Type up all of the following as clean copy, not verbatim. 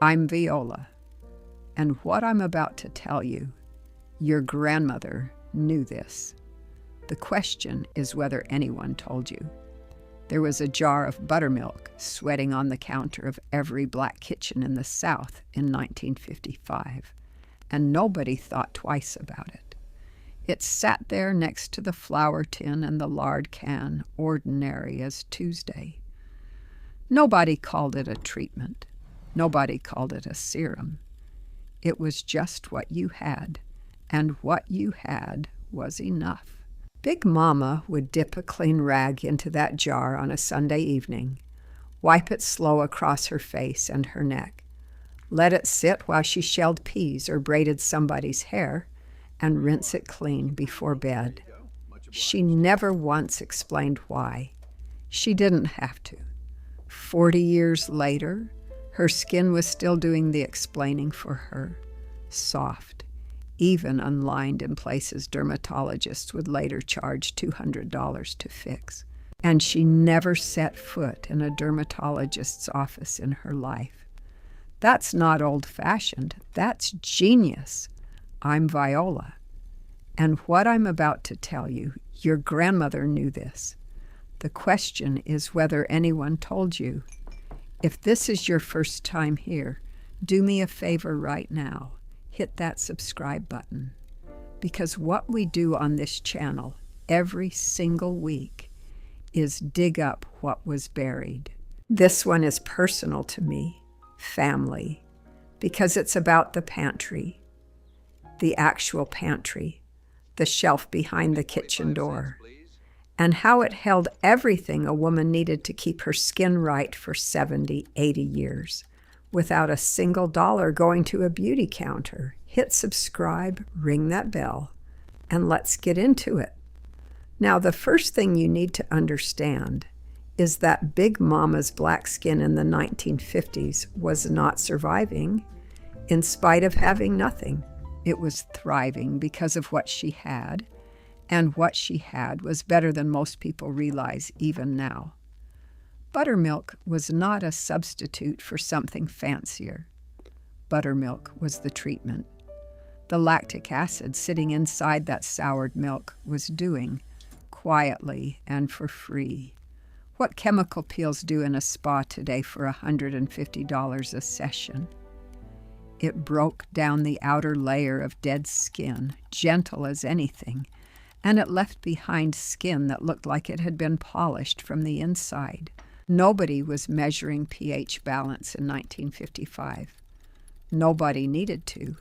I'm Viola, and what I'm about to tell you, your grandmother knew this. The question is whether anyone told you. There was a jar of buttermilk sweating on the counter of every black kitchen in the South in 1955, and nobody thought twice about it. It sat there next to the flour tin and the lard can, ordinary as Tuesday. Nobody called it a treatment. Nobody called it a serum. It was just what you had, and what you had was enough. Big Mama would dip a clean rag into that jar on a Sunday evening, wipe it slow across her face and her neck, let it sit while she shelled peas or braided somebody's hair, and rinse it clean before bed. She never once explained why. She didn't have to. 40 years later, her skin was still doing the explaining for her, soft, even unlined in places dermatologists would later charge $200 to fix. And she never set foot in a dermatologist's office in her life. That's not old-fashioned, that's genius. I'm Viola, and what I'm about to tell you, your grandmother knew this. The question is whether anyone told you. If this is your first time here, do me a favor right now. Hit that subscribe button. Because what we do on this channel every single week is dig up what was buried. This one is personal to me, family, because it's about the pantry, the actual pantry, the shelf behind the kitchen door, and how it held everything a woman needed to keep her skin right for 70, 80 years, without a single dollar going to a beauty counter. Hit subscribe, ring that bell, and let's get into it. Now, the first thing you need to understand is that Big Mama's black skin in the 1950s was not surviving in spite of having nothing. It was thriving because of what she had, and what she had was better than most people realize even now. Buttermilk was not a substitute for something fancier. Buttermilk was the treatment. The lactic acid sitting inside that soured milk was doing, quietly and for free, what chemical peels do in a spa today for $150 a session. It broke down the outer layer of dead skin, gentle as anything, and it left behind skin that looked like it had been polished from the inside. Nobody was measuring pH balance in 1955. Nobody needed to.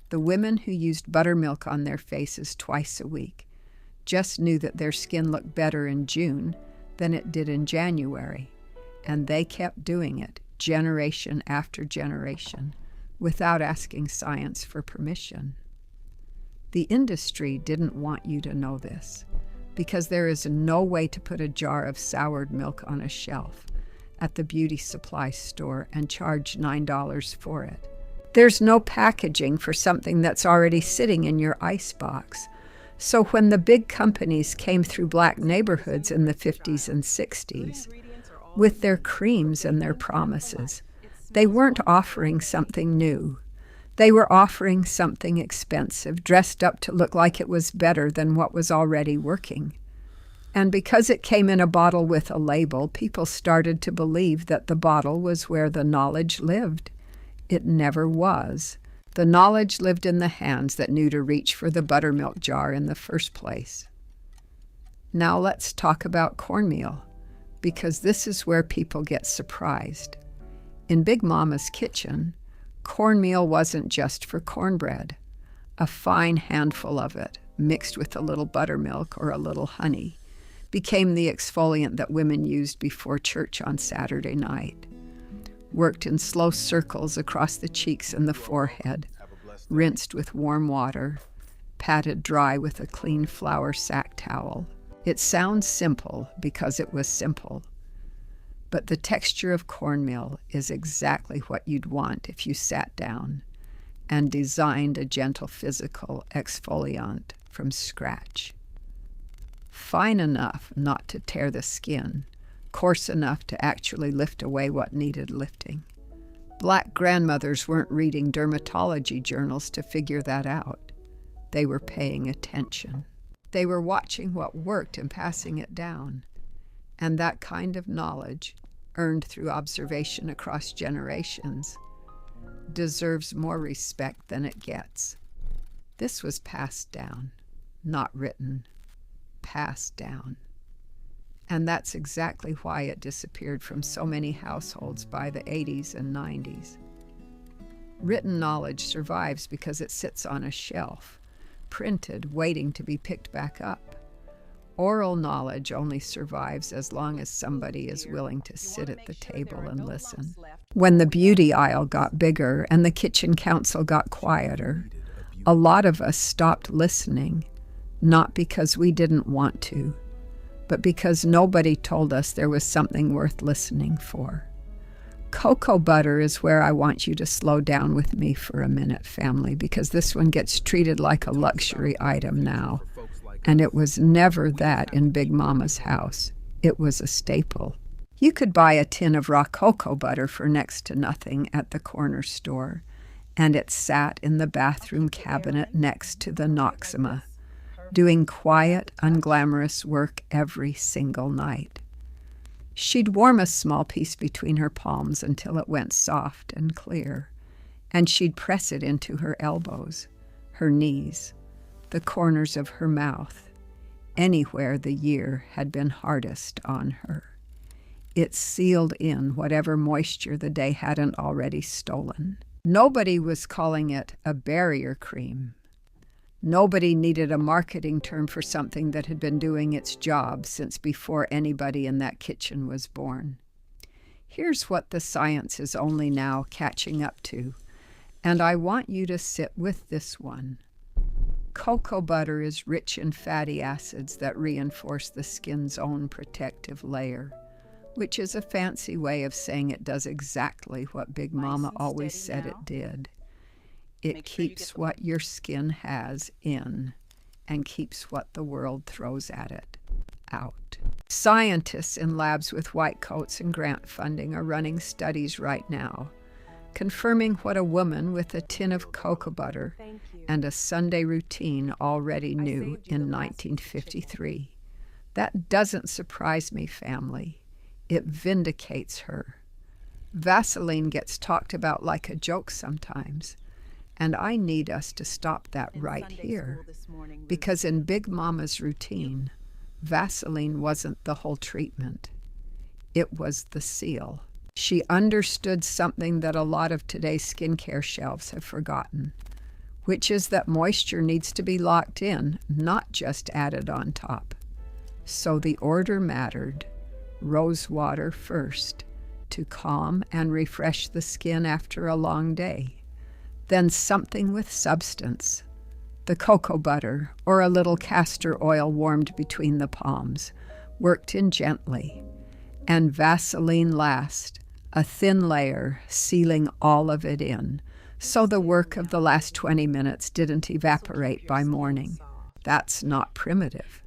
The women who used buttermilk on their faces twice a week just knew that their skin looked better in June than it did in January, and they kept doing it generation after generation without asking science for permission. The industry didn't want you to know this, because there is no way to put a jar of soured milk on a shelf at the beauty supply store and charge $9 for it. There's no packaging for something that's already sitting in your icebox. So when the big companies came through black neighborhoods in the 50s and 60s, with their creams and their promises, they weren't offering something new. They were offering something expensive, dressed up to look like it was better than what was already working. And because it came in a bottle with a label, people started to believe that the bottle was where the knowledge lived. It never was. The knowledge lived in the hands that knew to reach for the buttermilk jar in the first place. Now let's talk about cornmeal, because this is where people get surprised. In Big Mama's kitchen, cornmeal wasn't just for cornbread. A fine handful of it, mixed with a little buttermilk or a little honey, became the exfoliant that women used before church on Saturday night. Worked in slow circles across the cheeks and the forehead, rinsed with warm water, patted dry with a clean flour sack towel. It sounds simple because it was simple. But the texture of cornmeal is exactly what you'd want if you sat down and designed a gentle physical exfoliant from scratch. Fine enough not to tear the skin, coarse enough to actually lift away what needed lifting. Black grandmothers weren't reading dermatology journals to figure that out. They were paying attention. They were watching what worked and passing it down. And that kind of knowledge, earned through observation across generations, deserves more respect than it gets. This was passed down, not written, passed down. And that's exactly why it disappeared from so many households by the 80s and 90s. Written knowledge survives because it sits on a shelf, printed, waiting to be picked back up. Oral knowledge only survives as long as somebody is willing to sit at the table and listen. When the beauty aisle got bigger and the kitchen council got quieter, a lot of us stopped listening, not because we didn't want to, but because nobody told us there was something worth listening for. Cocoa butter is where I want you to slow down with me for a minute, family, because this one gets treated like a luxury item now. And it was never that in Big Mama's house. It was a staple. You could buy a tin of raw cocoa butter for next to nothing at the corner store, and it sat in the bathroom cabinet next to the Noxima, doing quiet, unglamorous work every single night. She'd warm a small piece between her palms until it went soft and clear, and she'd press it into her elbows, her knees, the corners of her mouth, anywhere the year had been hardest on her. It sealed in whatever moisture the day hadn't already stolen. Nobody was calling it a barrier cream. Nobody needed a marketing term for something that had been doing its job since before anybody in that kitchen was born. Here's what the science is only now catching up to, and I want you to sit with this one. Cocoa butter is rich in fatty acids that reinforce the skin's own protective layer, which is a fancy way of saying it does exactly what Big Mama always said it did. It keeps what your skin has in and keeps what the world throws at it out. Scientists in labs with white coats and grant funding are running studies right now, confirming what a woman with a tin of cocoa butter and a Sunday routine already knew in 1953. That doesn't surprise me, family. It vindicates her. Vaseline gets talked about like a joke sometimes, and I need us to stop that right here, because in Big Mama's routine, Vaseline wasn't the whole treatment. It was the seal. She understood something that a lot of today's skincare shelves have forgotten, which is that moisture needs to be locked in, not just added on top. So the order mattered. Rose water first, to calm and refresh the skin after a long day. Then something with substance, the cocoa butter or a little castor oil warmed between the palms, worked in gently, and Vaseline last, a thin layer sealing all of it in, so the work of the last 20 minutes didn't evaporate by morning. That's not primitive.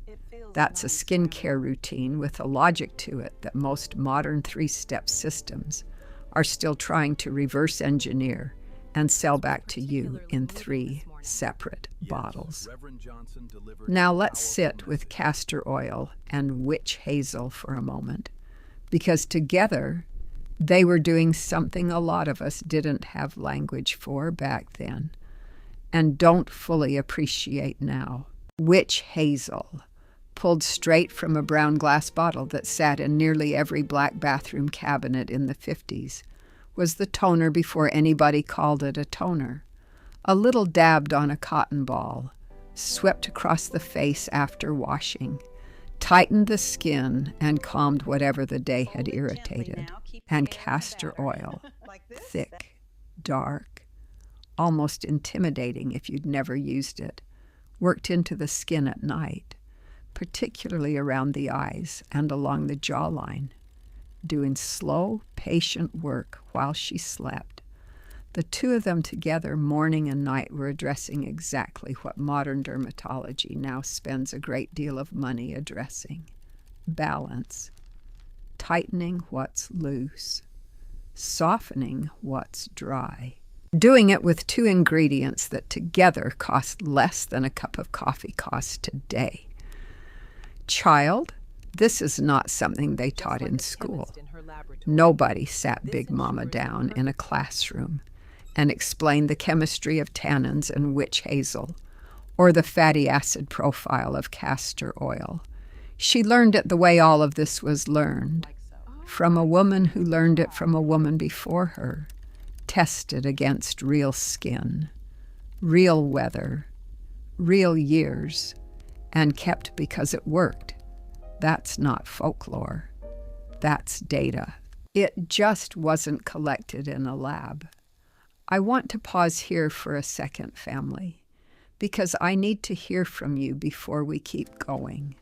That's a skincare routine with a logic to it that most modern three-step systems are still trying to reverse engineer and sell back to you in 3 separate bottles. Now let's sit with castor oil and witch hazel for a moment, because together they were doing something a lot of us didn't have language for back then and don't fully appreciate now. Witch hazel, pulled straight from a brown glass bottle that sat in nearly every black bathroom cabinet in the 50s, was the toner before anybody called it a toner. A little dabbed on a cotton ball, swept across the face after washing, tightened the skin, and calmed whatever the day had irritated. And castor oil, thick, dark, almost intimidating if you'd never used it, worked into the skin at night, particularly around the eyes and along the jawline, doing slow, patient work while she slept. The two of them together, morning and night, were addressing exactly what modern dermatology now spends a great deal of money addressing: balance, tightening what's loose, softening what's dry. Doing it with 2 ingredients that together cost less than a cup of coffee costs today. Child, this is not something they taught in school. Nobody sat Big Mama down in a classroom and explained the chemistry of tannins and witch hazel, or the fatty acid profile of castor oil. She learned it the way all of this was learned, from a woman who learned it from a woman before her, tested against real skin, real weather, real years, and kept because it worked. That's not folklore. That's data. It just wasn't collected in a lab. I want to pause here for a second, family, because I need to hear from you before we keep going.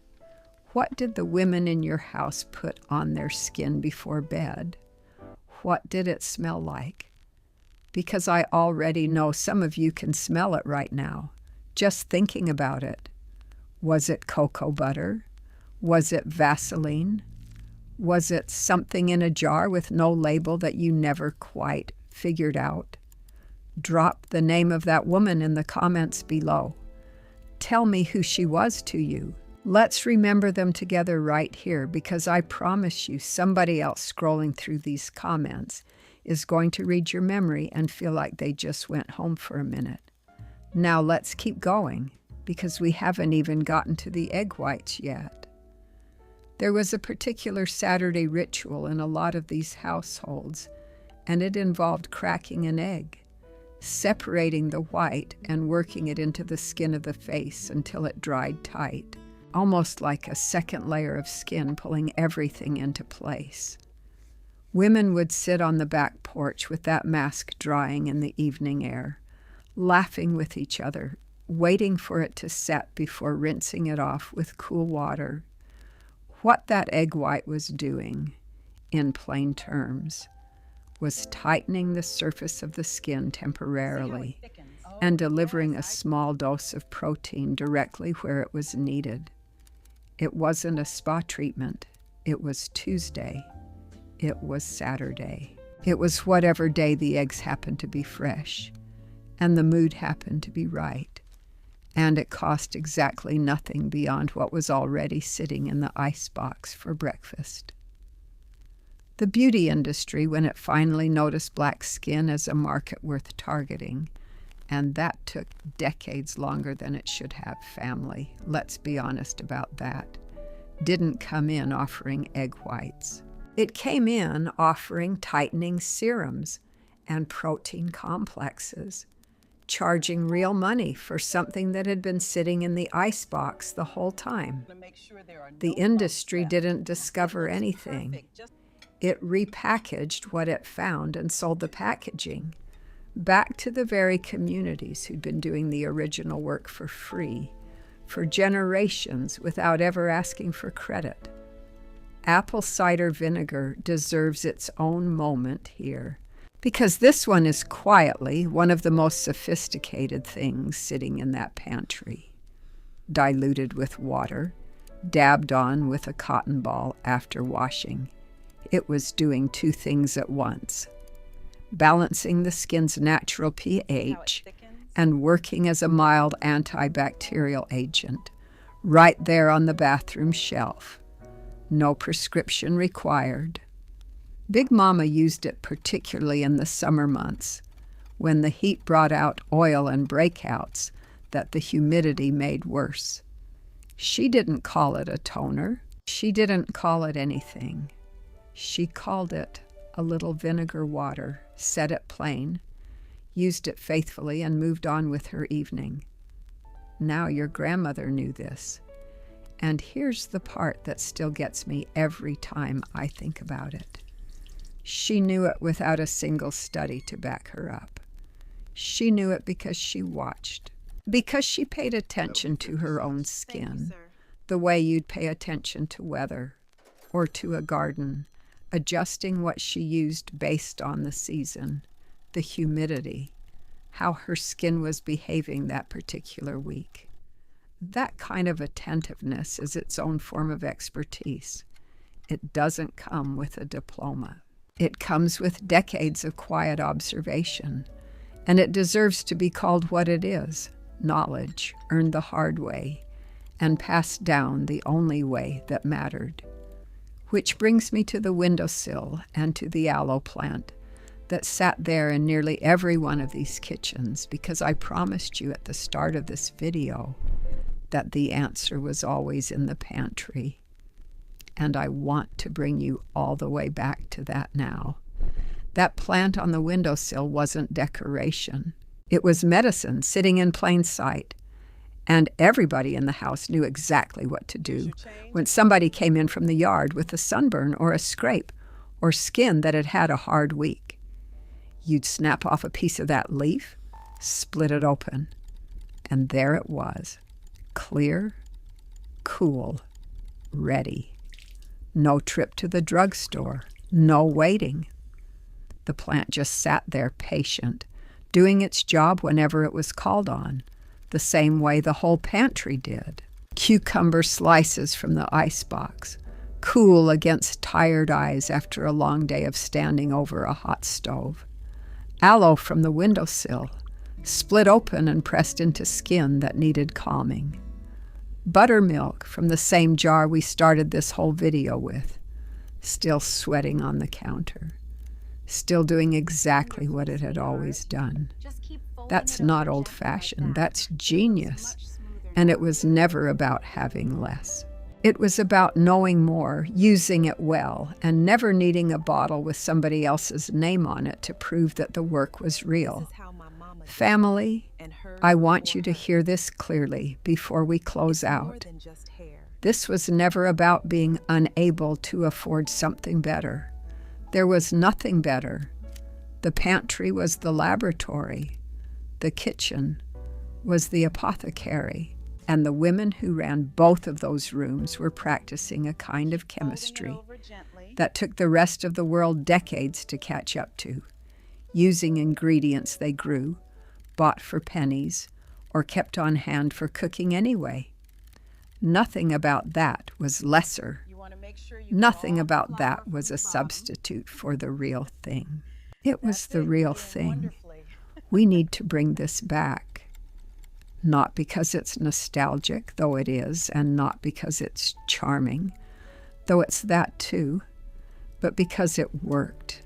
What did the women in your house put on their skin before bed? What did it smell like? Because I already know some of you can smell it right now, just thinking about it. Was it cocoa butter? Was it Vaseline? Was it something in a jar with no label that you never quite figured out? Drop the name of that woman in the comments below. Tell me who she was to you. Let's remember them together right here, because I promise you somebody else scrolling through these comments is going to read your memory and feel like they just went home for a minute. Now let's keep going, because we haven't even gotten to the egg whites yet. There was a particular Saturday ritual in a lot of these households, and it involved cracking an egg, separating the white and working it into the skin of the face until it dried tight, almost like a second layer of skin pulling everything into place. Women would sit on the back porch with that mask drying in the evening air, laughing with each other, waiting for it to set before rinsing it off with cool water. What that egg white was doing, in plain terms, was tightening the surface of the skin temporarily and delivering a small dose of protein directly where it was needed. It wasn't a spa treatment. It was Tuesday. It was Saturday. It was whatever day the eggs happened to be fresh, and the mood happened to be right, and it cost exactly nothing beyond what was already sitting in the icebox for breakfast. The beauty industry, when it finally noticed black skin as a market worth targeting, and that took decades longer than it should have, family, let's be honest about that, didn't come in offering egg whites. It came in offering tightening serums and protein complexes, charging real money for something that had been sitting in the icebox the whole time. The industry didn't discover anything. It repackaged what it found and sold the packaging back to the very communities who'd been doing the original work for free for generations without ever asking for credit. Apple cider vinegar deserves its own moment here, because this one is quietly one of the most sophisticated things sitting in that pantry. Diluted with water, dabbed on with a cotton ball after washing, it was doing 2 things at once: balancing the skin's natural pH and working as a mild antibacterial agent right there on the bathroom shelf. No prescription required. Big Mama used it particularly in the summer months, when the heat brought out oil and breakouts that the humidity made worse. She didn't call it a toner. She didn't call it anything. She called it a little vinegar water, said it plain, used it faithfully, and moved on with her evening. Now your grandmother knew this. And here's the part that still gets me every time I think about it. She knew it without a single study to back her up. She knew it because she watched, because she paid attention to her own skin, the way you'd pay attention to weather or to a garden, adjusting what she used based on the season, the humidity, how her skin was behaving that particular week. That kind of attentiveness is its own form of expertise. It doesn't come with a diploma. It comes with decades of quiet observation, and it deserves to be called what it is, knowledge earned the hard way and passed down the only way that mattered. Which brings me to the windowsill and to the aloe plant that sat there in nearly every one of these kitchens, because I promised you at the start of this video that the answer was always in the pantry. And I want to bring you all the way back to that now. That plant on the windowsill wasn't decoration. It was medicine sitting in plain sight. And everybody in the house knew exactly what to do when somebody came in from the yard with a sunburn or a scrape or skin that had had a hard week. You'd snap off a piece of that leaf, split it open, and there it was, clear, cool, ready. No trip to the drugstore, no waiting. The plant just sat there patient, doing its job whenever it was called on, the same way the whole pantry did. Cucumber slices from the icebox, cool against tired eyes after a long day of standing over a hot stove. Aloe from the windowsill, split open and pressed into skin that needed calming. Buttermilk from the same jar we started this whole video with, still sweating on the counter, still doing exactly what it had always done. That's not old-fashioned, that's genius. And it was never about having less. It was about knowing more, using it well, and never needing a bottle with somebody else's name on it to prove that the work was real. Family, I want you to hear this clearly before we close out. This was never about being unable to afford something better. There was nothing better. The pantry was the laboratory. The kitchen was the apothecary. And the women who ran both of those rooms were practicing a kind of chemistry that took the rest of the world decades to catch up to, using ingredients they grew, bought for pennies, or kept on hand for cooking anyway. Nothing about that was lesser. Nothing about that was a substitute for the real thing. It was the real thing. We need to bring this back. Not because it's nostalgic, though it is, and not because it's charming, though it's that too, but because it worked,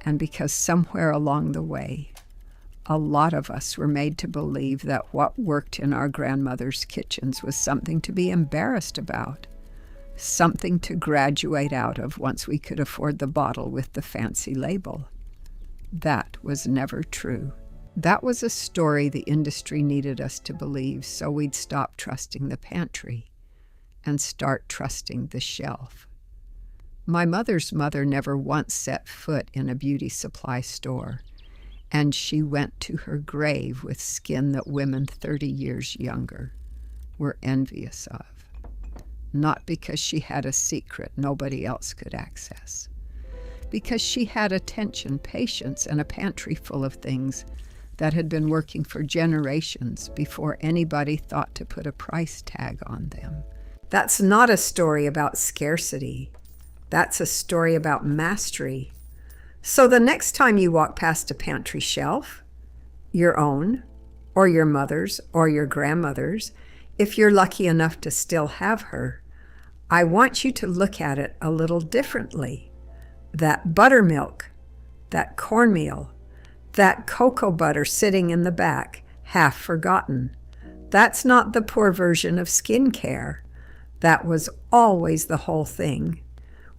and because somewhere along the way, a lot of us were made to believe that what worked in our grandmother's kitchens was something to be embarrassed about, something to graduate out of once we could afford the bottle with the fancy label. That was never true. That was a story the industry needed us to believe, so we'd stop trusting the pantry and start trusting the shelf. My mother's mother never once set foot in a beauty supply store, and she went to her grave with skin that women 30 years younger were envious of. Not because she had a secret nobody else could access, because she had attention, patience, and a pantry full of things that had been working for generations before anybody thought to put a price tag on them. That's not a story about scarcity. That's a story about mastery. So the next time you walk past a pantry shelf, your own, or your mother's, or your grandmother's, if you're lucky enough to still have her, I want you to look at it a little differently. That buttermilk, that cornmeal, that cocoa butter sitting in the back, half forgotten. That's not the poor version of skincare. That was always the whole thing.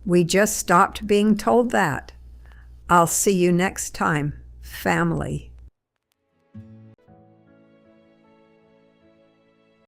We just stopped being told that. I'll see you next time, family.